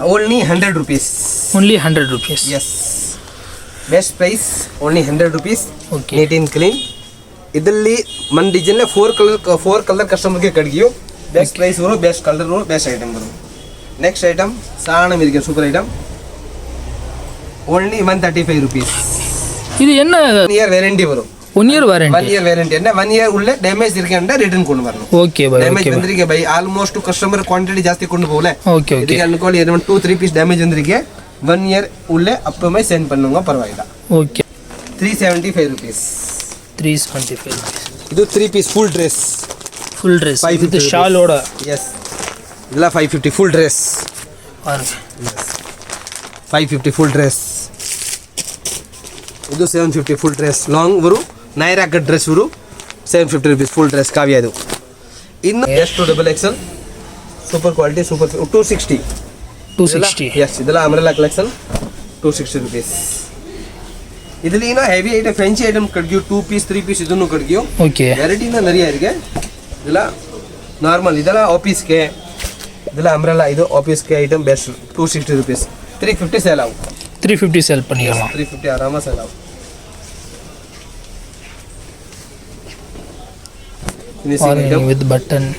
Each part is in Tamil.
Only 100 rupees. Only 100 rupees. Yes. Best price only 100 rupees. Okay. Neat and clean. ಇದರಲ್ಲಿ ಮನ್ ಡಿಸೈನ್ 4 ಕಲರ್ ಕಸ್ಟಮರ್ಗೆ ಕಡಿಗಿಯೋ ಬೆಸ್ಟ್ ಪ್ರೈಸ್ ಬರೋ ಬೆಸ್ಟ್ ಕಲರ್ ಬರೋ ಬೆಸ್ಟ್ ಐಟಮ್ ಬರೋ ನೆಕ್ಸ್ಟ್ ಐಟಮ್ ಸಾಣ ಮಿರ್ಗೆ ಸೂಪರ್ ಐಟಮ್ ಓನ್ಲಿ 135 rupees. இது என்ன 1 year ವಾರಂಟಿ ಬರೋ 1 year ವಾರಂಟಿ 1 year ವಾರಂಟಿ ಅಂದ್ರೆ 1 year ಉಳ್ಳೆ ಡ್ಯಾಮೇಜ್ ಇರ್ಕಂಡ ರಿಟರ್ನ್ ಕೊಂಡು ಬರನು. ಓಕೆ ಬೈ ಡ್ಯಾಮೇಜ್ ಬಂದ್ರಿಗೆ ಬೈ ಆಲ್ಮೋಸ್ಟ್ ಕಸ್ಟಮರ್ ಕ್ವಾಂಟಿಟಿ ಜಾಸ್ತಿ ಕೊಂಡು ಹೋಗಲೆ. ಓಕೆ ಓಕೆ ಇದಕ್ಕೆ ಅನ್ಕೊಳ್ಳಿ 2-3 ಪೀಸ್ ಡ್ಯಾಮೇಜ್ ಅಂದ್ರಿಗೆ 1 year ಉಳ್ಳೆ ಅಪ್ಪಮೈ ಸೆಂಡ್ ಪಣ್ಣುಂಗ ಪರವಾಗಿಲ್ಲ. Okay 375 rupees. 375 rupees. ಇದು 3 piece full dress. Full dress ಇದು ಶಾಲ್ ಓಡ. ಎಸ್ ಇಲ್ಲ 550 full dress. Okay 550 full dress. ಇದು 750 ಫುಲ್ ಡ್ರೆಸ್ ಲಾಂಗ್ ಬರು ನೈರಾ ಕಟ್ ಡ್ರೆಸ್ ಬರು 750 rupees ಫುಲ್ ಡ್ರೆಸ್ ಕಾವ್ಯ ಅದು. ಇನ್ನು ಎಷ್ಟು double excel super quality super 260. Yes ಇದೆಲ್ಲ ಅಂಬ್ರೆಲಾ ಕಲೆಕ್ಷನ್ 260 rupees. ಇದರಲ್ಲಿ ಏನೋ ಹೆವಿ ಐಟಮ್ ಫ್ರೆಂಚಿ ಐಟಮ್ ಕಡ್ಗಿಯೋ 2 ಪೀಸ್ 3 ಪೀಸ್ ಇದನ್ನು ಕಡ್ಗಿಯೋ. ಓಕೆ ವೆರೈಟಿನ ನರಿಯಾರಿಗೆ ಇದೆಲ್ಲ ನಾರ್ಮಲ್ ಇದೆಲ್ಲ ಆಫೀಸ್ಗೆ ಇದೆಲ್ಲ ಅಂಬ್ರೆಲಾ ಇದು ಆಫೀಸ್ಗೆ ಐಟಮ್ ಬೆಸ್ಟ್ 260 rupees. 350 ಸೇಲ್ ಆகும். 350 सेल பண்ணிடலாம். 350 ஆராமா சேல் ஆகும். Finishing item with button.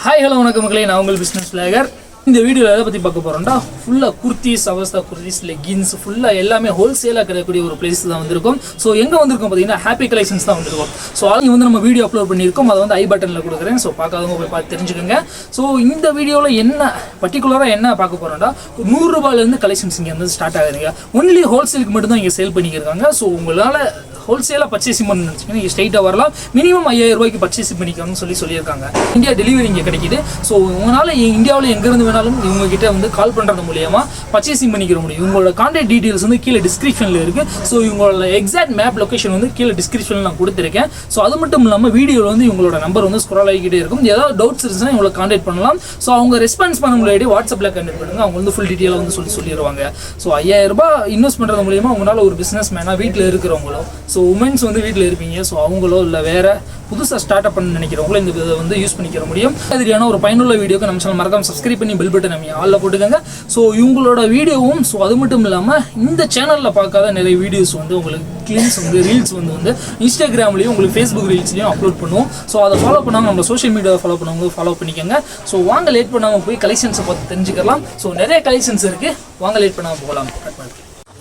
Hi hello வணக்கம் மக்களே, நான் உங்கள் பிஸ்னஸ் ஃப்ளாகர். இந்த வீடியோவில் எதை பற்றி பார்க்க போகிறோம்னா ஃபுல்லாக குர்த்திஸ், அவஸ்தா குர்த்திஸ், லெகின்ஸ் ஃபுல்லாக எல்லாமே ஹோல்சேலாக கிடைக்கக்கூடிய ஒரு பிளேஸ் தான் வந்திருக்கும். ஸோ எங்கே வந்திருக்கோம் பார்த்தீங்கன்னா ஹாப்பி கலெக்ஷன்ஸ் தான் வந்திருக்கும். ஸோ அதையும் வந்து நம்ம வீடியோ அப்லோட் பண்ணியிருக்கோம். அதை வந்து ஐ பட்டனில் கொடுக்குறேன். ஸோ பார்க்காதவங்க போய் பார்த்து தெரிஞ்சுக்கோங்க. ஸோ இந்த வீடியோவில் என்ன பர்டிகுலராக என்ன பார்க்க போகிறோம்னா 100 ரூபாயிலேருந்து கலெக்ஷன்ஸ் இங்கே வந்து ஸ்டார்ட் ஆகுதுங்க. ஒன்லி ஹோல்சேலுக்கு மட்டும் தான் இங்கே சேல் பண்ணியிருக்காங்க. ஸோ உங்களால் ஹோல்சேலாக பர்ச்சேசிங் பண்ணணும்னு நினச்சிங்கன்னா நீங்கள் ஸ்ட்ரைட்டாக வரலாம். மினிமம் 5000 ரூபாய்க்கு பர்ச்சேசிங் பண்ணிக்கணும்னு சொல்லியிருக்காங்க. இந்தியா டெலிவரி இங்கே கிடைக்குது. ஸோ உங்களால் இந்தியாவில் எங்கேருந்து வேணாலும் இவங்ககிட்ட வந்து கால் பண்ணுறது மூலியமாக பர்ச்சேசிங் பண்ணிக்கிற முடியும். இவங்களோட கான்டாக்ட் டீட்டெயில்ஸ் வந்து கீழே டிஸ்கிரிப்ஷனில் இருக்குது. ஸோ இவங்களோட எக்ஸாக்ட் மேப் லொக்கேஷன் வந்து கீழே டிஸ்கிரிப்ஷனில் நான் கொடுத்துருக்கேன். ஸோ அது மட்டும் இல்லாமல் வீடியோவில் வந்து இவங்களோட நம்பர் வந்து ஸ்க்ரால் ஆகிக்கிட்டே இருக்கும். ஏதாவது டவுட்ஸ் இருந்துச்சுன்னா இவங்களை கான்டாக்ட் பண்ணலாம். ஸோ அவங்க ரெஸ்பான்ஸ் பண்ண முன்னாடி வாட்ஸ்அப்பில் கான்டாக்ட் பண்ணுங்கள். அவங்க வந்து ஃபுல் டீட்டெயிலாக வந்து சொல்லிடுவாங்க. ஸோ 5000 ரூபாய் இன்வெஸ்ட் பண்ணுறது மூலியமாக உங்களால் ஒரு பிஸ்னஸ் மேனாக வீட்டில் இருக்கிறவங்களோ, ஸோ உமன்ஸ் வந்து வீட்டில் இருப்பீங்க, ஸோ அவங்களோ இல்லை வேறு புதுசாக ஸ்டார்ட் அப் பண்ண நினைக்கிறவங்களோ இந்த இதை வந்து யூஸ் பண்ணிக்கிற முடியும். மாதிரியான ஒரு பயனுள்ள வீடியோக்கு நம்ம சேனல் மறக்காம சப்ஸ்கிரைப் பண்ணி பெல் பட்டன் நம்ம ஆளில் போட்டுக்கோங்க. ஸோ இவங்களோட வீடியோவும், ஸோ அது மட்டும் இல்லாமல் இந்த சேனலில் பார்க்காத நிறைய வீடியோஸ் வந்து உங்களுக்கு கிளிப்ஸ் வந்து ரீல்ஸ் வந்து இன்ஸ்டாகிராம்லேயும் உங்களுக்கு ஃபேஸ்புக் ரீல்ஸ்லையும் அப்லோட் பண்ணுவோம். ஸோ அதை ஃபாலோ பண்ணாமல் நம்ம சோஷியல் மீடியாவை ஃபாலோ பண்ணவங்க ஃபாலோ பண்ணிக்கோங்க. ஸோ வாங்க லேட் பண்ணாமல் போய் கலெக்ஷன்ஸை பார்த்து தெரிஞ்சுக்கலாம். ஸோ நிறைய கலெக்ஷன்ஸ் இருக்குது, வாங்க லேட் பண்ணாமல் போகலாம்.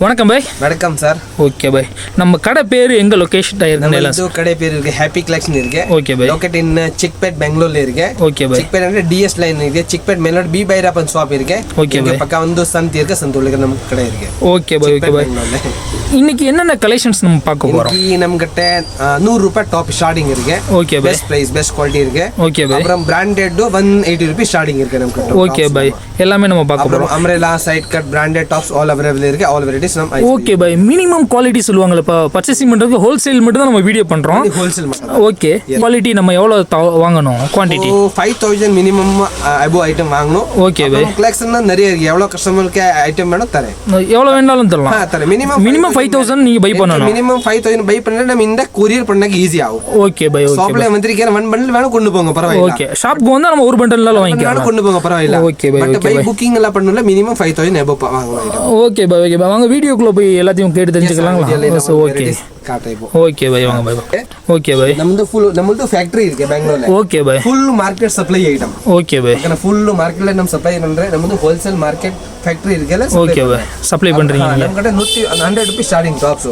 வணக்கம் பாய். வணக்கம் சார். ஓகே பாய், நம்ம கடை பேர் எங்க லொகேஷன் ஆயிருக்கு? நம்ம கடை பேர் இருக்கு ஹாப்பி கலெக்ஷன் இருக்கு. ஓகே பாய். லொகேட் இன் Chickpet Bangalore இருக்கு. ஓகே பாய். Chickpet ಅಂದ್ರೆ DS லைன் இருக்கு. Chickpet மேல பி பைராப்பன் ஷாப் இருக்கு. ஓகே பாய். பக்கா வந்து சந்தி இருக்கு. சந்துள்ள நம்ம கடை இருக்கு. ஓகே பாய். ஓகே பாய். இன்னைக்கு என்னென்ன கலெக்ஷன்ஸ் நம்ம பார்க்க போறோம்? இன்னைக்கு நம்ம கிட்ட 100 ரூபாய் டாப் ஸ்டார்டிங் இருக்கு. ஓகே பாய். பெஸ்ட் பிரைஸ் பெஸ்ட் குவாலிட்டி இருக்கு. ஓகே பாய். அப்புறம் பிராண்டட் 180 ரூபாய் ஸ்டார்டிங் இருக்கு நம்ம கிட்ட. ஓகே பாய். எல்லாமே நம்ம பார்க்க போறோம். Umbrella, side cut, branded tops all available இருக்கு. ஆல் வெரைட்டிஸ் நம்ம. ஓகே பாய். மினிமம் குவாலிட்டி சொல்லுவாங்கல்ல, இப்போ பர்ச்சேசிங் பண்ணுறதுக்கு ஹோல்சேல் மட்டும் தான் நம்ம வீடியோ பண்ணுறோம். ஹோல்சேல் மட்டும். ஓகே. குவாலிட்டி நம்ம எவ்வளோ வாங்கணும்? குவான்டிட்டி 5000 மினிமம் அபோவ் ஐட்டம் வாங்கணும். ஓகே பாய். கலெக்ஷன் நிறைய இருக்கு. எவ்வளோ கஸ்டமருக்கு ஐட்டம் வேணும் தரேன். எவ்வளோ வேணாலும் தரலாம். தரேன். மினிமம் 5000 நீங்கள் பை பண்ணணும். மினிமம் 5000 பை பண்ணா நம்ம இந்த கொரியர் பண்ணக்கு ஈஸி ஆகும். ஓகே பாய். ஓகே. ஷாப்ல வந்திருக்கேன் 1 பண்டல் வேணும் கொண்டு போங்க பரவாயில்லை. ஓகே. ஷாப்க்கு வந்தா நம்ம ஒரு பண்டல்ல வாங்கிக்கலாம். கொண்டு போங்க பரவாயில்லை. ஓகே பாய். பட் பை புக்கிங் எல்லாம் பண்ணனும்ல மினிமம் 5000 அபோவ் வாங்கணும். ஓகே பாய். ஓகே பாய். வாங்க வீடியோக்குள்ள போய் எல்லாத்தையும் கேட்டு தெரிஞ்சுக்கலாங்களா? ஓகே. காட்டை போ. ஓகே பாய். வாங்க பாய். ஓகே பாய். நம்மது ஃபேக்டரி இருக்கு பெங்களூர்ல. ஓகே பாய். Full market supply item. Okay பாய். ஏன்னா ஃபுல் மார்க்கெட்ல நம்ம சப்ளை பண்றோம். நம்மது ஹோல்சேல் மார்க்கெட் ஃபேக்டரி இருக்குல. ஓகே பாய். சப்ளை பண்றீங்க. நம்ம கிட்ட 100 ரூபாய் ஸ்டார்டிங் டாப்ஸ்.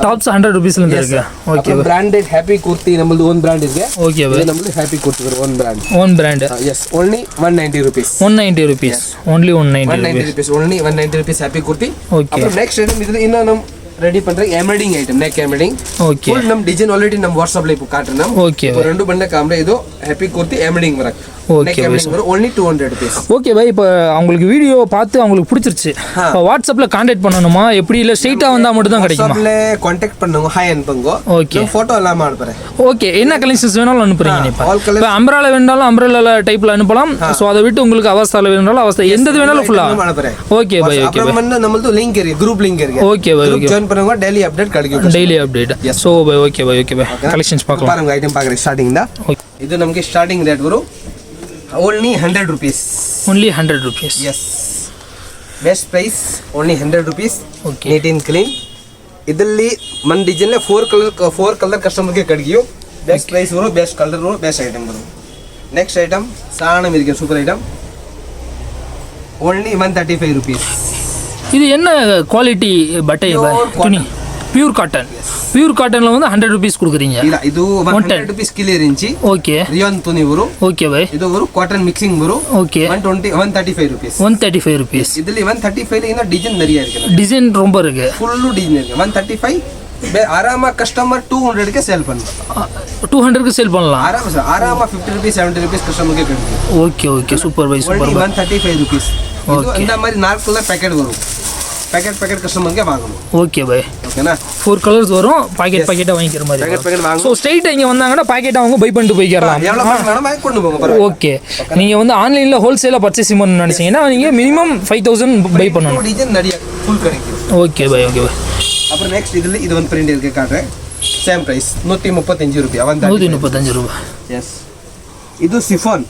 டாப்ஸ் 100 ரூபீஸ்ல இருந்து இருக்கு. ஓகே பாய். பிராண்டட் ஹாப்பி குர்த்தி நம்மது ஓன் பிராண்ட் இருக்கு. ஓகே பாய். நம்மது Happy Kurti own brand. Own brand. Yes. only 190 rupees. 190 rupees. only 190 rupees. only 190 rupees happy kurti. Okay. அப்புறம் நெக்ஸ்ட் ஐட்டம் இதுல இன்னும் ரெடி பண்ற embroidering item neck embroidering okay full நம்ம டிசைன் ஆல்ரெடி நம்ம வாட்ஸ்அப்ல இப்போ காட்டுறோம் ஓகே இப்போ ரெண்டு பண்ண காம்ரே இது happy kurti embroidering work neck embroidering வரும் only 200 rupees ஓகே பை இப்போ அவங்களுக்கு வீடியோ பார்த்து அவங்களுக்கு பிடிச்சிருச்சு இப்போ வாட்ஸ்அப்ல கான்டாக்ட் பண்ணணுமா எப்படி இல்ல ஸ்ட்ரைட்டா வந்தா மட்டும் தான் கிடைக்குமா வாட்ஸ்அப்ல कांटेक्ट பண்ணுங்க ஹாய் அனுப்புங்க ஓகே போட்டோ எல்லாம் அனுப்புறேன் ஓகே என்ன கலெக்ஷன்ஸ் வேணாலும் அனுப்புறீங்க இப்போ அம்ப்ரெல்லா வேணாலும் அம்ப்ரெல்லா டைப்ல அனுப்பலாம் சோ அதை விட்டு உங்களுக்கு அவஸ்தால வேணாலும் அவஸ்தா எந்தது வேணாலும் ஃபுல்லா அனுப்புறேன் ஓகே பை ஓகே அப்புறம் நம்மளது லிங்க் இருக்கு குரூப் லிங்க் இருக்கு ஓகே பை ஓகே ஜாயின் பண்ணுங்க டெய்லி அப்டேட் கிடைக்கும் daily update so bye okay bye collections பார்க்கலாம் பாருங்க ஐட்டம் பார்க்கறேன் ஸ்டார்டிங் தான் இது நமக்கு ஸ்டார்டிங் ரேட் வரும் only 100 rupees only 100 rupees yes best price only 100 rupees okay neat and clean idalli man design le four color customer ke kadiyo best price varo best color varo best item varo next item saanam irukku super item only 135 rupees இது என்ன குவாலிட்டி பட்டை துணி பியூர் காட்டன் பியூர் காட்டன்ல வந்து 100 rupees கொடுக்குறீங்க இல்ல இது 100 rupees clear inchi okay rayon துணி வரும் ஓகே பை இது வரும் காட்டன் மிக்சிங் வரும் ஓகே 135 rupees 135 rupees இதுல 135 ல என்ன டிசைன் நிறைய இருக்கு டிசைன் ரொம்ப இருக்கு ஃபுல் டிசைன் இருக்கு 135 ஆராமா கஸ்டமர் 200 க்கு சேல் பண்ணலாம் 200 க்கு சேல் பண்ணலாம் ஆராமா 50 rupees 70 rupees கஸ்டமர் க்கு கிடைக்கும் okay okay super by super 135 rupees இது இந்த மாதிரி 4 கலர் பேக்கெட் வரும் पैकेट कस्टमर के வாங்கணும் ஓகே பை ஓகேனா 4 கலர்ஸ் வரும் பாக்கெட்டா வாங்கிக்கிற மாதிரி पैकेट வாங்க சோ ஸ்ட்ரைட்டா இங்க வந்தாங்கன்னா பாக்கெட் அவங்க பை பண்ணிட்டு போய்க்கறலாம் எவ்வளவு பாக்கெட் வேணும் வாங்கி கொண்டு போங்க பாருங்க ஓகே நீங்க வந்து ஆன்லைன்ல ஹோல்சேலா பர்ச்சேசிங் பண்ணனும் நினைச்சீங்கன்னா நீங்க மினிமம் 5000 பை பண்ணனும் டிசைன் நிறைய ஃபுல் கிடைக்கும் ஓகே பை அப்புறம் நெக்ஸ்ட் இது வந்து பிரிண்ட் இருக்கு காட்றேன் சேம் பிரைஸ் 135 ரூபாய் 135 ரூபாய் எஸ் இது சிஃபான்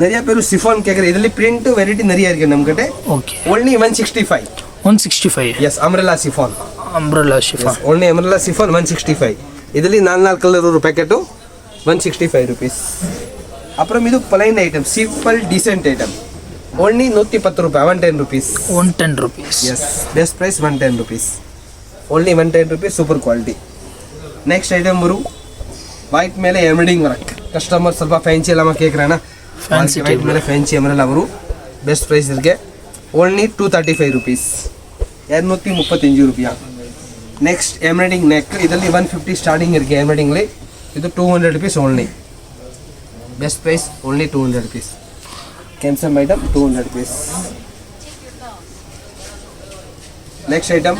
நிறைய பேர் சிஃபான் கேக்குற இதுல பிரிண்ட் வெரைட்டி நிறைய இருக்கு நமக்கிட்ட okay only 165 yes umbrella chiffon chiffon only umbrella chiffon 165 idli 4 color oru packet 165 rupees apram idu plain item simple decent item only 110 rupees 110 rupees 110 rupees yes best price 110 rupees only 110 rupees super quality next item varu white mele embroidering work customer ಸ್ವಲ್ಪ fancy ಎಲ್ಲ ಕೇಕ್ರಾನ fancy white mele fancy umbrella varu best price irge only 235 rupees 235 rupiya next embroidering neck idalli 150 starting irke embroidering le idu 200 rupees only best price only 200 rupees cancel item 200 rupees next item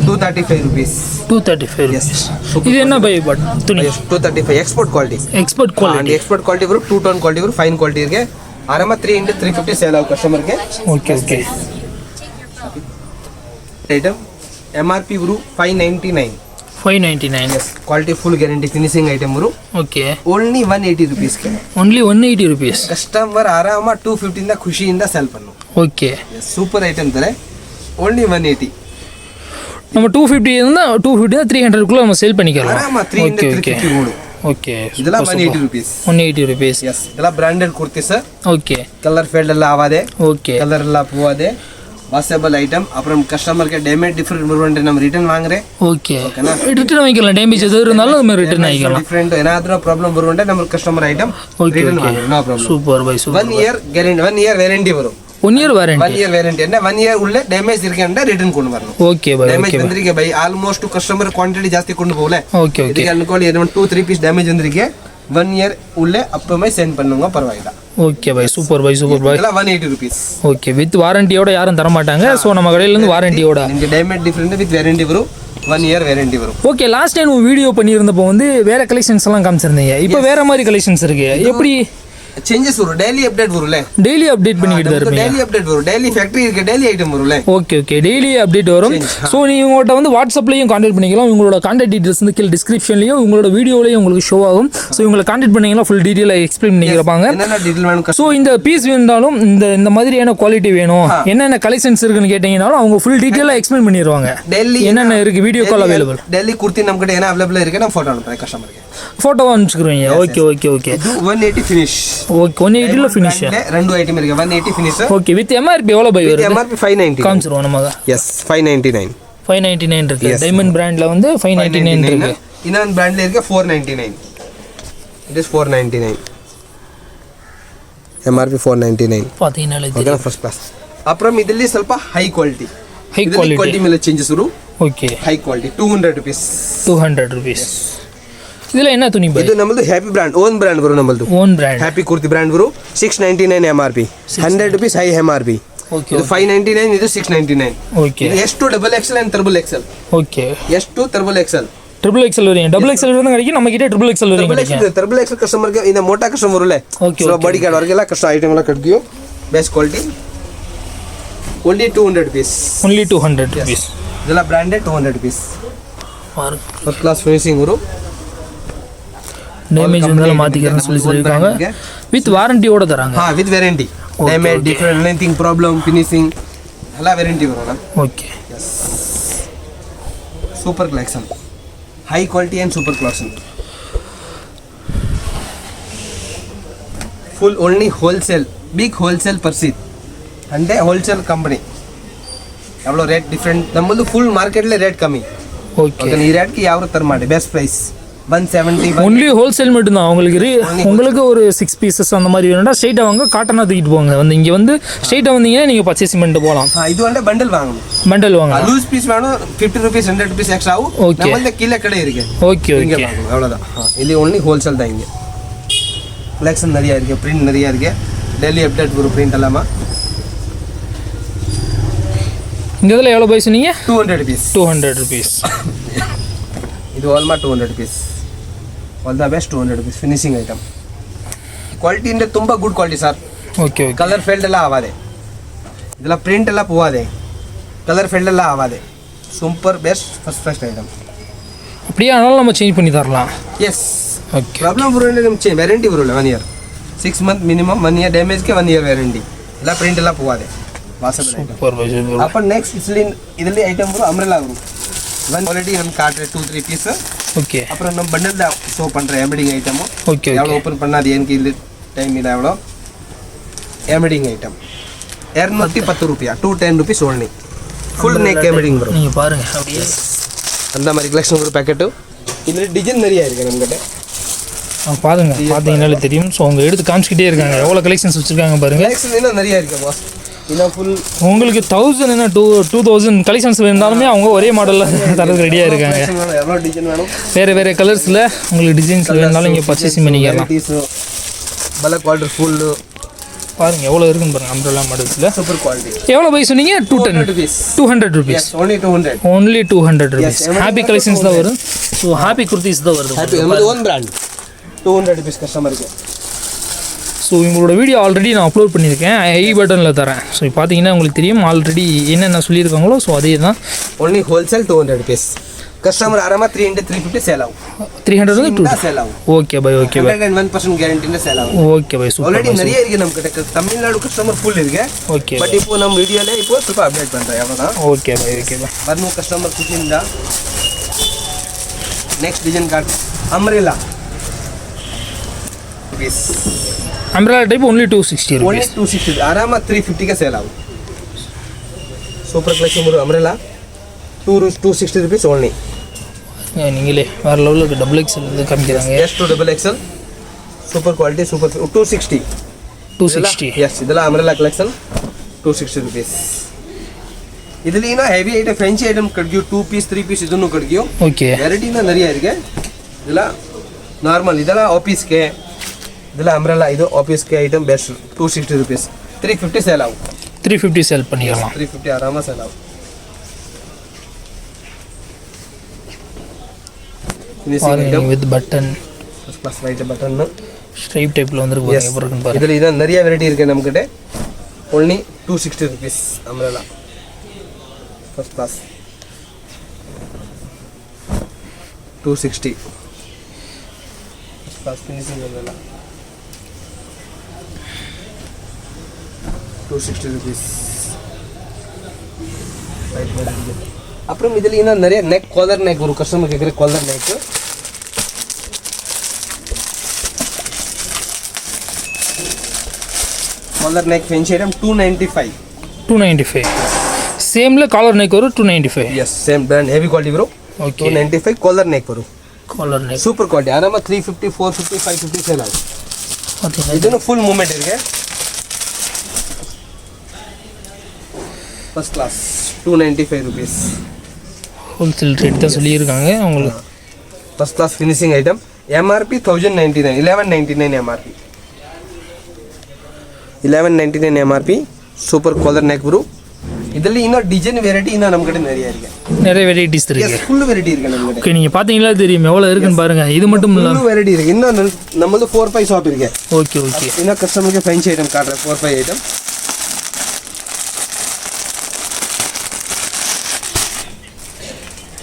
235 rupees 235 yes idu enna bhai but tuni 235 export quality and export quality varu 2 tone quality varu fine quality irge आराम 3 into 350 सेल आउ कस्टमर के ओके ओके आइटम एमआरपी वरु 599 yes quality full guarantee finishing item वरु ओके ओनली 180 rupees के only 180 rupees कस्टमर आराम 250 ಇಂದ ಖುಷಿಯಿಂದ ಸೇಲ್ ಪಣ್ಣು ಓಕೆ ಸೂಪರ್ ಐಟಮ್ ತಾರೆ ಓನ್ಲಿ 180 நம்ம 250 இருந்தா 250 300 குள்ள நம்ம சேல் பண்ணிக்கலாம் ஆராಮ 300 350 ஓடு ಓಕೆ ಇದೆಲ್ಲ 180 rupees 180 rupees yes ಇದೆಲ್ಲ branded kurti sir okay colour feed ಎಲ್ಲ ಆವಾದೆ ಓಕೆ ಕಲರ್ ಎಲ್ಲ ಪೋವಾದೆ ವಾಷಬಲ್ ಐಟಮ್ அப்புறம் கஸ்டமர் के डैमेज डिफरेंट வருவண்டே நம்ம ரிட்டர்ன் வாங்குறே ஓகே ரிட்டர்ன் வாங்கிக்கலாம் டேமேஜ் எது இருந்தாலும் நம்ம ரிட்டர்ன் வாங்கிக்கலாம் டிஃபரெಂಟ್ ಏನಾದರೂ ಪ್ರಾಬ್ಲಮ್ ಬರುವಂತೆ ನಮ್ಮ ಕಸ್ಟಮರ್ ಐಟಮ್ ರಿಟರ್ನ್ ಮಾಡಿ no problem super bye super 1 year guarantee 1 year warranty ಬರು 1 year warranty 1 year warranty ಅಂದ್ರೆ 1 year ಉಳ್ಳೆ ಡ್ಯಾಮೇಜ್ ಇರ್ಕಂಡ ರಿಟರ್ನ್ ಕೊಂಡು ಬರணும் ಓಕೆ ಬೈ ಡ್ಯಾಮೇಜ್ ಬಂದ್ರಿಗೆ ಬೈ ಆಲ್ಮೋಸ್ಟ್ ಕಸ್ಟಮರ್ ಕ್ವಾಂಟಿಟಿ ಜಾಸ್ತಿ ಕೊಂಡು ಹೋಗಲೆ ಓಕೆ ಓಕೆ ಇದಕ್ಕೆ ಅನ್ಕೊಳ್ಳಿ 2-3 ಪೀಸ್ ಡ್ಯಾಮೇಜ್ ಬಂದ್ರಿಗೆ 1 year ಉಳ್ಳೆ ಅಪ್ಪಮೈ ಸೆಂಡ್ பண்ணுங்க பரவாயில்லை ஓகே பை சூப்பர் பை சூப்பர் பை ಎಲ್ಲ 180 rupees ஓகே வித் வாரண்டியோட யாரும் தர மாட்டாங்க சோ நம்ம கடையில இருந்து வாரண்டியோட இந்த டேமேஜ் டிஃபரெண்ட் வித் வாரண்டி வரும் 1 year வாரண்டி வரும் ஓகே லாஸ்ட் டைம் வீடியோ பண்ணியிருந்தப்போ வந்து வேற கலெக்ஷன்ஸ் எல்லாம் காமிச்சிருந்தீங்க இப்போ வேற மாதிரி கலெக்ஷன்ஸ் இருக்கு எப்படி चेंजेस वरू डेली अपडेट वरूले डेली अपडेट பண்ணிக்கிட்டு இருப்பீங்க डेली अपडेट वरू डेली फैक्ट्री இருக்கு डेली ஐட்டம் வரும்ல ஓகே ஓகே டெய்லி அப்டேட் வரும் சோ நீங்க உங்கள்ட்ட வந்து வாட்ஸ்அப்லயும் கான்டாக்ட் பண்ணிக்கலாம் உங்களோட கான்டாக்ட் டீடைல்ஸ் வந்து கீழ டிஸ்கிரிப்ஷன்லயும் உங்களோட வீடியோலயும் உங்களுக்கு ஷோ ஆகும் சோ இவங்களை கான்டாக்ட் பண்ணீங்கன்னா ஃபுல் டீடைலா எக்ஸ்பிளைன் பண்ணிருப்பாங்க என்னென்ன டீடைல் வேணும் சோ இந்த பீஸ் வேணும்னாலும் இந்த மாதிரியான குவாலிட்டி வேணும் என்னென்ன கலெக்ஷன்ஸ் இருக்குன்னு கேட்டீங்கனாலும் அவங்க ஃபுல் டீடைலா எக்ஸ்பிளைன் பண்ணிடுவாங்க டெல்லி என்னென்ன இருக்கு video call available Delhi kurti நம்ம கிட்ட என்ன அவைலபிள் இருக்கு நான் போட்டோ அனுப்புறேன் கஸ்டமருக்கு போட்டோ அனுப்பிச்சுக்கிறீங்க okay okay okay 180 finish okay 180 ல ஃபினிஷ் ரெண்டு ஐட்டம் இருக்கு 180 ஃபினிஷ் ஓகே வித் எம்ஆர்பி எவ்வளவு பை வருது எம்ஆர்பி 590 காமிச்சிரோம் நம்ம எஸ் 599 இருக்கு டைமண்ட் பிராண்ட்ல வந்து 599 இருக்கு இன்னொரு பிராண்ட்ல இருக்கு 499 இட் இஸ் 499 எம்ஆர்பி 499 பாத்தீங்கன்னா ஓகே ஃபர்ஸ்ட் கிளாஸ் அப்புறம் ಇದರಲ್ಲಿ ಸ್ವಲ್ಪ ಹೈ ಕ್ವಾಲಿಟಿ ಹೈ ಕ್ವಾಲಿಟಿ ಮೇಲೆ ಚೇಂಜಸ್ ಬರು okay high quality 200 rupees 200 rupees ಇದೆಲ್ಲ என்ன துணி ಬೈ ಇದು ನಮ್ಮದು ಹ್ಯಾಪಿ ಬ್ರಾಂಡ್ ಓನ್ ಬ್ರಾಂಡ್ ಬರು ನಮ್ಮದು own brand Happy Kurti brand ಬರು 699 MRP 100 rupees high MRP okay ಇದು 599 ಇದು 699 ಓಕೆ ಎಷ್ಟು double XL and triple XL okay ಎಷ್ಟು triple XL triple XL variant double XL वरना कडिके नमगिटे triple XL variant triple XL customer के इन मोटा कस्टमर उरले ओके सो बॉडी गार्ड वरಗೆಲ್ಲ ಕಷ್ಟ ಐಟಮ್ ಎಲ್ಲ ಕಟ್ಗಿಯೋ best quality only 200 rupees only 200 rupees ಇದೆಲ್ಲ branded 200 rupees first class finishing ಅವರು ಡ್ಯಾಮೇಜ್ ಒಂದಲ್ಲ ಮಾತಿಕರನ சொல்லிருக்காங்க ವಿತ್ ವಾರಂಟಿ ಓಡ ತರಾங்க ಹಾ with warranty damage different anything problem finishing ಎಲ್ಲ ವಾರಂಟಿ ಬರೋಣ okay super collection high quality and super collection full only wholesale big wholesale purchase and wholesale company evlo rate different nammaldu full market le rate kami okay adha ee rate ki yav tar maadi best price 170 only wholesale மட்டும் தான் உங்களுக்கு ஒரு 6 pieces அந்த மாதிரி வேணும்னா ஸ்ட்ரைட்டா வாங்க காட்டனா தூக்கிட்டு போங்க வந்து இங்க வந்து ஸ்ட்ரைட்டா வந்தீங்கன்னா நீங்க பர்ச்சேஸ் பண்ணிட்டு போலாம் இது வந்து பண்டல் வாங்கணும் பண்டல் வாங்க லூஸ் பீஸ் வேணும் 50 rupees 100 rupees extra ஆகும் நம்மள கீழ கடை இருக்கு ஓகே ஓகே அவ்வளவுதான் இது only wholesale தான் இங்க கலெக்ஷன் நிறைய இருக்கு பிரிண்ட் நிறைய இருக்கு டெய்லி அப்டேட் ஒரு பிரிண்ட் எல்லாமா இந்த இதெல்லாம் எவ்வளவு பைஸ் நீங்க 200 rupees 200 rupees ಇದು almost 200 rupees all the best 200 rupees finishing item quality ಇಂದ ತುಂಬಾ good quality sir okay okay colour failed ಎಲ್ಲ ಆವಾದೆ ಇದೆಲ್ಲ ಪ್ರಿಂಟ್ ಎಲ್ಲ ಪೋವಾದೆ ಕಲರ್ ಫೇಲ್ಡ್ ಎಲ್ಲ ಆವಾದೆ ಸೂಪರ್ ಬೆಸ್ಟ್ ಫಸ್ಟ್ ಐಟಮ್ அப்படியே ஆனாலும் நம்ம சேஞ்ச் பண்ணி தரலாம் எஸ் ஓகே ಪ್ರಾಬ್ಲಮ್ ಬರೋಲ್ಲ ನಮ್ಮ ಚೇಂಜ್ ವಾರಂಟಿ ಬರೋಲ್ಲ 1 year 6 month minimum 1 year damage ಗೆ 1 year ವಾರಂಟಿ ಎಲ್ಲ ಪ್ರಿಂಟ್ ಎಲ್ಲ ಪೋವಾದೆ ವಾಸಬಲ್ ಐಟಮ್ ಸೂಪರ್ ಬೈ ಅಪ್ಪ ನೆಕ್ಸ್ಟ್ ಇದರಲ್ಲಿ ಐಟಮ್ ಬರೋ ಅಮ್ರೆಲಾ ಬರೋ one already நம்ம காட்ற 2-3 பீஸ் ஓகே அப்புறம் நம்ம பண்டல் தான் ஷோ பண்ற எம்ப்ராய்டிங் ஐட்டம் ஓகே எவ்வளவு ஓபன் பண்ணாது எனக்கு இல்ல டைம் இல்ல எவ்வளவு எம்ப்ராய்டிங் ஐட்டம் 210 ரூபாய் 210 rupees only full neck embroidering bro நீங்க பாருங்க அப்படியே அந்த மாதிரி கலெக்ஷன் ஒரு பாக்கெட் இதுல டிசைன் நிறைய இருக்கு நம்மகிட்ட பாருங்க பாத்தீங்கனாலே தெரியும் சோ அவங்க எடுத்து காமிச்சிட்டே இருக்காங்க எவ்வளவு கலெக்ஷன்ஸ் வச்சிருக்காங்க பாருங்க கலெக்ஷன் இன்னும் நிறைய இருக்கு பாஸ் இன்னும் ஃபுல் உங்களுக்கு 1000 என்ன 2000 கலெக்ஷன்ஸ் வேணும்னாலுமே அவங்க ஒரே மாடல்ல தரதுக்கு ரெடியா இருக்காங்க எவ்வளவு டிசைன் வேணும் வேற கலர்ஸ்ல உங்களுக்கு டிசைன்ஸ் வேணும்னாலும் நீங்க பர்ச்சேஸ் பண்ணிக்கலாம் பல குவாலிட்டி ஃபுல் பாருங்க எவ்வளவு இருக்குன்னு பாருங்க அம்ப்ரெல்லா மாடல்ஸ்ல சூப்பர் குவாலிட்டி எவ்வளவு பை சொன்னீங்க 200 rupees only 200 rupees happy collections தான் வரும் சோ ஹாப்பி குர்திஸ் தான் வருது ஹாப்பி நம்ம ஓன் பிராண்ட் 200 rupees கஸ்டமருக்கு ஸோ உங்களோட வீடியோ ஆல்ரெடி நான் அப்லோட் பண்ணியிருக்கேன் ஐ பட்டனில் தரேன் ஸோ பார்த்தீங்கன்னா உங்களுக்கு தெரியும் ஆல்ரெடி என்னென்ன சொல்லியிருக்காங்களோ ஸோ அதே தான் only wholesale 200 rupees கஸ்டமர் ஆராமா 300-350 சேல் ஆகும் 300 வந்து 2 சேல் ஆகும் ஓகே பை ஓகே பை 100% கேரண்டில சேல் ஆகும் ஓகே பை சூப்பர் ஆல்ரெடி நிறைய இருக்கு நம்ம கிட்ட தமிழ்நாடு கஸ்டமர் ஃபுல் இருக்கு ஓகே பட் இப்போ நம்ம வீடியோல இப்போ ಸ್ವಲ್ಪ அப்டேட் பண்றேன் அவ்வளவுதான் ஓகே பை வரணும் கஸ்டமர் ಖುಷಿಯಿಂದ next design card umbrella rupees umbrella type only 260 rupees only 260 ಆರಾಮ 350 ಗೆ ಸೇಲ್ ಆಗುತ್ತೆ ಸೂಪರ್ ಕಲೆಕ್ಷನ್ ಬರೋ ಅಂಬ್ರೆಲಾ 260 rupees only நீங்களே வேற லெவலுக்கு டபுள் எக்ஸ்எல் வந்து காமிக்கிறாங்க S to double XL super quality super 260 yes இதெல்லாம் ಅಂಬ್ರೆಲಾ கலெக்ஷன் 260 rupees ಇದರಲ್ಲಿ ಹೆವಿ ಐಟಮ್ ಫ್ರೆಂಚ್ ಐಟಮ್ ಕಡ್ಗಿಯೋ 2 ಪೀಸ್ 3 ಪೀಸ್ ಇದನ್ನು ಕಡ್ಗಿಯೋ ಓಕೆ ವೆರೈಟಿನ நிறைய இருக்கு ಇದೆಲ್ಲ ನಾರ್ಮಲ್ ಇದೆಲ್ಲ ಆಫೀಸ್ಗೆ ಇದೆಲ್ಲ ಅಂಬ್ರೆಲಾ ಇದು ಆಫೀಸ್ಗೆ ಐಟಮ್ ಬೆಸ್ಟ್ 260 rupees 350 ಸೇಲ್ ಆகும் 350 ಸೇಲ್ பண்ணிக்கலாம் 350 ಆರಾಮ ಸೇಲ್ ಆகும் finishing with button first class white button stripe type ல வந்திருக்கு பாருங்க எப்படி இருக்குன்னு பாருங்க இதுல நிறைய வெரைட்டி இருக்கு நம்ம கிட்ட only 260 rupees umbrella first class 260 first class finishing umbrella 260 rupees right variety அப்புறம் இதுல இன்னும் நிறைய neck collar neck ஒரு கஸ்டமர் கேக்குற collar neck collar neck fancy item 295 same la collar neck varu 295 yes same brand heavy quality bro okay 295 collar neck varu collar neck super quality arama 350 450 550 sell agum idunu full movement irukku first class 295 rupees. Wholesale rate தான் சொல்லியிருக்காங்க உங்களுக்கு. First class finishing item. MRP 1099, 1199 MRP. 1199 MRP. Super collar neck bro. இதில் இன்னும் டிசைன் வெரைட்டி இன்னும் நம்மகிட்ட நிறைய வெரைட்டிஸ் இருக்கு. ஃபுல் வெரைட்டி இருக்கு நம்மகிட்ட. ஓகே, நீங்க பாத்தீங்களா தெரியும் எவ்வளவு இருக்குன்னு பாருங்க. இது மட்டும் இல்ல ஃபுல் வெரைட்டி இருக்கு. இன்னும் நம்மளது 4-5 ஷாப் இருக்கு. Okay okay. இன்னும் கஸ்டமருக்கு ஃபேன்சி ஐட்டம் காட்டுறேன். 4-5 item.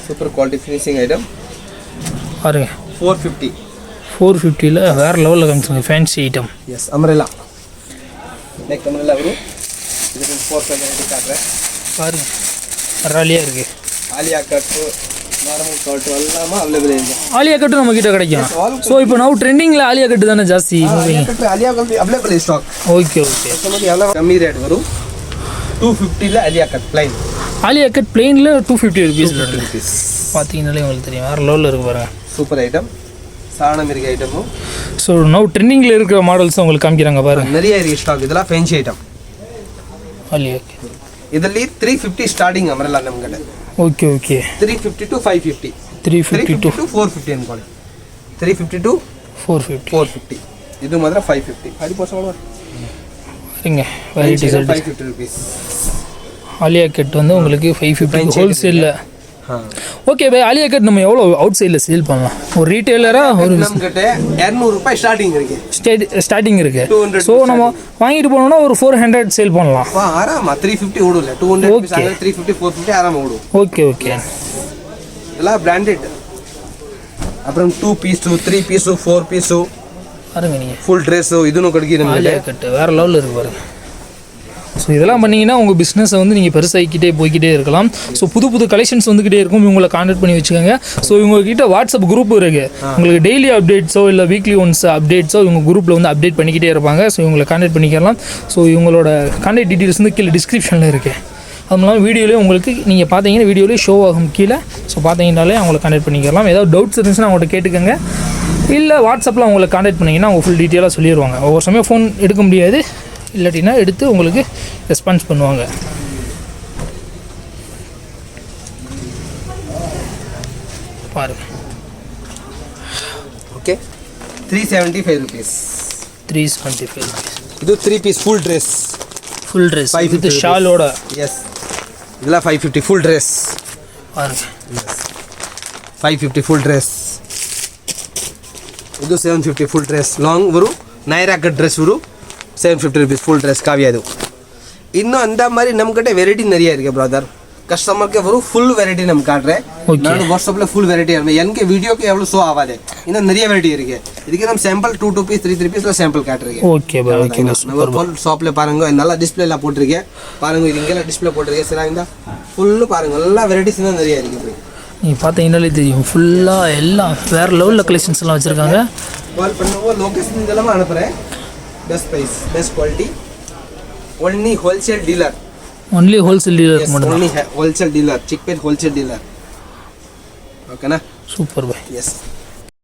Super quality finishing item பாருங்க. 450 ல வேற லெவல்ல காமிச்சாங்க fancy item. Yes, umbrella neck umbrella வரும். இதுக்கு 4-5 வெரைட்டி காட்டுறேன் பாருங்க. ராலியா இருக்கு. ஆலியா கட், நார்மல் கட் எல்லாமே அவைலபிள் இருக்கு. ஆலியா கட் நம்ம கிட்ட கிடைக்கும். சோ இப்போ நவ ட்ரெண்டிங்ல ஆலியா கட் தான ஜாஸ்தி. Alia cut available stock. Okay okay. நமக்கு எவ்வளவு கம்மி ரேட் வரும். 250 ல Alia cut plain. Alia cut ப்ளைன்ல 250 rupees. பாத்தீங்கனாலே உங்களுக்கு தெரியும் வேற லெவல்ல இருக்கு பாருங்க. Super item. சாணம் இருக்க ஐட்டமும். ஸோ நவ் ட்ரெண்டிங்கில் இருக்கிற மாடல்ஸ் உங்களுக்கு காமிக்கிறாங்க பாருங்க. நிறைய இருக்கு ஸ்டாக். இதெல்லாம் ஃபேன்சி ஐட்டம். ஓகே. ಇದರಲ್ಲಿ 350 ಸ್ಟಾರ್ಟಿಂಗ್ ಅಮರೆಲ್ಲ ನಮ್ಮ ಕಡೆ. Okay okay. 350 to 550. 350 to 450 ಅನ್ಕೊಳ್ಳಿ. 350 to 450. ಇದು ಮಾತ್ರ 550. 50% ಮಾತ್ರ. சரிங்க. Varieties 550 rupees. ஆலியா கட் வந்து உங்களுக்கு 550 ஹோல்சேல்ல. ஓகே பை, ஆலியா கட் நம்ம எவ்வளோ அவுட் சைடில் சேல் பண்ணலாம்? ஒரு ரீட்டைலரா ஒரு நம்மகிட்ட 200 ரூபாய் ஸ்டார்டிங் இருக்கு. ஸ்டார்டிங் இருக்கு. ஸோ நம்ம வாங்கிட்டு போனோம்னா ஒரு 400 சேல் பண்ணலாம். ஆராமா 350 ஓடுல. 200 350 450 ஆராமா ஓடும். Okay okay. இதெல்லாம் பிராண்டட். அப்புறம் 2 பீஸ் 3 பீஸ் 4 பீஸ் பாருங்க. நீங்க ஃபுல் ட்ரெஸ் இதுன்னு கிடைக்குது. ஆலியா கட் வேற லெவலில் இருக்கு பாருங்க. ஸோ இதெல்லாம் பண்ணிங்கன்னா உங்கள் பிஸ்னஸை வந்து நீங்கள் பெருசாகிக்கிட்டே போய்கிட்டே இருக்கலாம். ஸோ புது கலெக்ஷன்ஸ் வந்துக்கிட்டே இருக்கும். இவங்களை கான்டாக்ட் பண்ணி வச்சுக்கோங்க. ஸோ இவங்ககிட்ட வாட்ஸ்அப் குரூப் இருக்குது. உங்களுக்கு டெய்லி அப்டேட்ஸோ இல்லை வீக்லி ஒன்ஸ் அப்டேட்ஸோ இவங்க குரூப்பில் வந்து அப்டேட் பண்ணிக்கிட்டே இருப்பாங்க. ஸோ இவங்களை கான்டாக்ட் பண்ணிக்கலாம். ஸோ இவங்களோட கான்டாக்ட் டீட்டெயில்ஸ் வந்து கீழே டிஸ்கிரிப்ஷனில் இருக்குது. அது இல்லாமல் வீடியோலேயே உங்களுக்கு நீங்கள் பார்த்தீங்கன்னா வீடியோலேயே ஷோ ஆகும் கீழே. ஸோ பார்த்தீங்கன்னாலே அவங்களை கான்டாக்ட் பண்ணிக்கலாம். ஏதாவது டவுட்ஸ் இருந்துச்சுன்னா அவங்கள்ட்ட கேட்டுக்கோங்க. இல்லை வாட்ஸ்அப்பில் அவங்களை கான்டாக்ட் பண்ணிங்கன்னா அவங்க ஃபுல் டீட்டெயிலாக சொல்லிடுவாங்க. ஒவ்வொரு சமயம் ஃபோன் எடுக்க முடியாது, இல்லாட்டினா எடுத்து உங்களுக்கு ரெஸ்பான்ஸ் பண்ணுவாங்க. பாருங்க. ஓகே. 375 rupees. 375 rupees. இது 3 பீஸ் ஃபுல் ட்ரெஸ். இது ஷாலோட. எஸ், இதெல்லாம் 550 ஃபுல் ட்ரெஸ். பாருங்க. 550 ஃபுல் ட்ரெஸ். ಇದು 750 ಫುಲ್ ಡ್ರೆಸ್ ಲಾಂಗ್ ಬರು ನೈರಾ ಕಟ್ ಡ್ರೆಸ್ ಬರು 750 rupees ಫುಲ್ ಡ್ರೆಸ್ ಕಾವ್ಯ ಅದು. ಇನ್ನು ಅಂದ மாதிரி நம்ம கிட்ட வெரைட்டி நிறைய இருக்கு பிரதர். கஸ்டமருக்கு வரும் ஃபுல் வெரைட்டி நம்ம காட்டுறேன். நான் வாட்ஸ்அப்ல ஃபுல் வெரைட்டி எனக்கு வீடியோக்கு எவ்வளோ ஷோ ஆகாது. இன்னும் நிறைய வெரைட்டி இருக்கு. இதுக்கு நம்ம சாம்பிள் 2 பீஸ் 3 பீஸ்ல சாம்பிள் காட்டுறேன். ஓகே பா, ஓகே. நம்ம ஃபுல் ஷாப்ல பாருங்க, நல்லா டிஸ்ப்ளேல போட்டுருக்கேன் பாருங்க. இது இங்கெல்லாம் டிஸ்ப்ளே போட்டுருக்கேன். சரி, இந்த ஃபுல் பாருங்க, எல்லா வெரைட்டிஸ் தான் நிறைய இருக்கு. நீங்கள் பார்த்தீங்கன்னாலே தெரியும் ஃபுல்லாக எல்லாம் வேறு லெவலில் கலெக்ஷன்ஸ் எல்லாம் வச்சுருக்காங்க. கால் பண்ணுவோம், லொக்கேஷன் இதெல்லாம் அனுப்புகிறேன். Best price, best quality. Only wholesale dealer. Only wholesale dealer மட்டும். Only wholesale dealer, Chickpet wholesale dealer. ஓகேண்ணா? சூப்பர் பாய். எஸ்.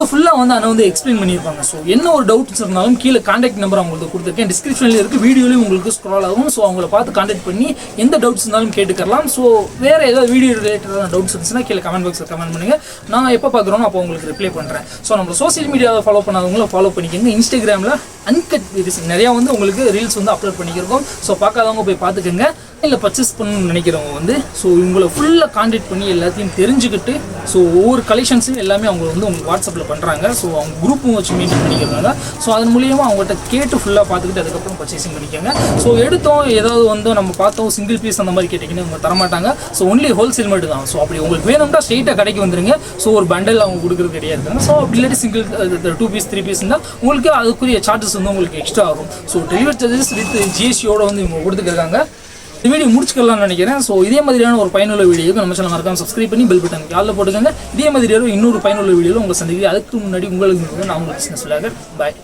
ஃபுல்லாக வந்து அதை வந்து எக்ஸ்பிளைன் பண்ணியிருப்பாங்க. ஸோ என்ன ஒரு டவுட்ஸ் இருந்தாலும் கீழே கான்டாக்ட் நம்பர் அவங்களுக்கு கொடுத்துருக்கேன், டிஸ்கிரிப்ஷனில் இருக்குது, வீடியோலையும் உங்களுக்கு ஸ்க்ரால் ஆகும். ஸோ அவங்கள பார்த்து கான்டாக்ட் பண்ணி எந்த டவுட்ஸ் இருந்தாலும் கேட்டுக்கலாம். ஸோ வேறு ஏதாவது வீடியோ ரிலேட்டடான டவுட்ஸ் இருந்துச்சுன்னா கீழே கமெண்ட் பாக்ஸில் கமெண்ட் பண்ணுங்கள். நான் எப்போ பார்க்குறோன்னு அப்போ உங்களுக்கு ரிப்ளை பண்ணுறேன். ஸோ நம்ம சோசியல் மீடியாவை ஃபாலோ பண்ணாதவங்களும் ஃபாலோ பண்ணிக்கோங்க. இன்ஸ்டாகிராமில் அன்கட் வீடியோஸ் நிறையா வந்து உங்களுக்கு ரீல்ஸ் வந்து அப்லோட் பண்ணிக்கிறோம். ஸோ பார்க்காதவங்க போய் பார்த்துக்கோங்க. இல்லை பர்ச்சேஸ் பண்ணணும்னு நினைக்கிறவங்க வந்து ஸோ இவங்களை ஃபுல்லாக கான்டாக்ட் பண்ணி எல்லாத்தையும் தெரிஞ்சுக்கிட்டு ஸோ ஒவ்வொரு கலெக்ஷன்ஸும் எல்லாமே அவங்க வந்து உங்களுக்கு வாட்ஸ்அப்பில் பண்ணுறாங்க. ஸோ அவங்க குரூப்பும் வச்சு மெயின்டைன் பண்ணிக்கிறதுனால ஸோ அதன் மூலியமாக அவங்கள்ட்ட கேட்டு ஃபுல்லாக பார்த்துக்கிட்டு அதுக்கப்புறம் பர்ச்சேசிங் பண்ணிக்கோங்க. ஸோ எடுத்தோம் ஏதாவது வந்து நம்ம பார்த்தோம் சிங்கிள் பீஸ் அந்த மாதிரி கேட்டிங்கன்னா அவங்க தரமாட்டாங்க. ஸோ ஒன்லி ஹோல்சேல் மட்டும் தான். ஸோ அப்படி உங்களுக்கு வேணும்னா ஸ்ட்ரெயிட்டாக கடைக்கு வந்துருங்க. ஸோ ஒரு பண்டல் அவங்க கொடுக்குறது கிடையாது. ஸோ அப்படி இல்லாட்டி சிங்கிள் 2 பீஸ் 3 பீஸ் இருந்தால் உங்களுக்கு அதுக்குரிய சார்ஜஸ் வந்து உங்களுக்கு எக்ஸ்ட்ரா ஆகும். ஸோ டெலிவரி சார்ஜஸ் வித் ஜிஎஸ்டியோட வந்து இவங்க கொடுத்துருக்காங்க. இந்த வீடியோ முடிச்சுக்கலாம்னு நினைக்கிறேன். ஸோ இதே மாதிரியான ஒரு பயனுள்ள வீடியோக்கு நம்ம சேனல் மறக்காம சப்ஸ்கிரைப் பண்ணி பெல் பட்டன் காலில் போட்டுக்கோங்க. இதே மாதிரியான இன்னொரு பயனுள்ள வீடியோவில் உங்களை சந்திக்கிறேன். அதுக்கு முன்னாடி உங்களுக்கு நான் உங்கள் பிஸ்னஸ் விளையாட பாய்.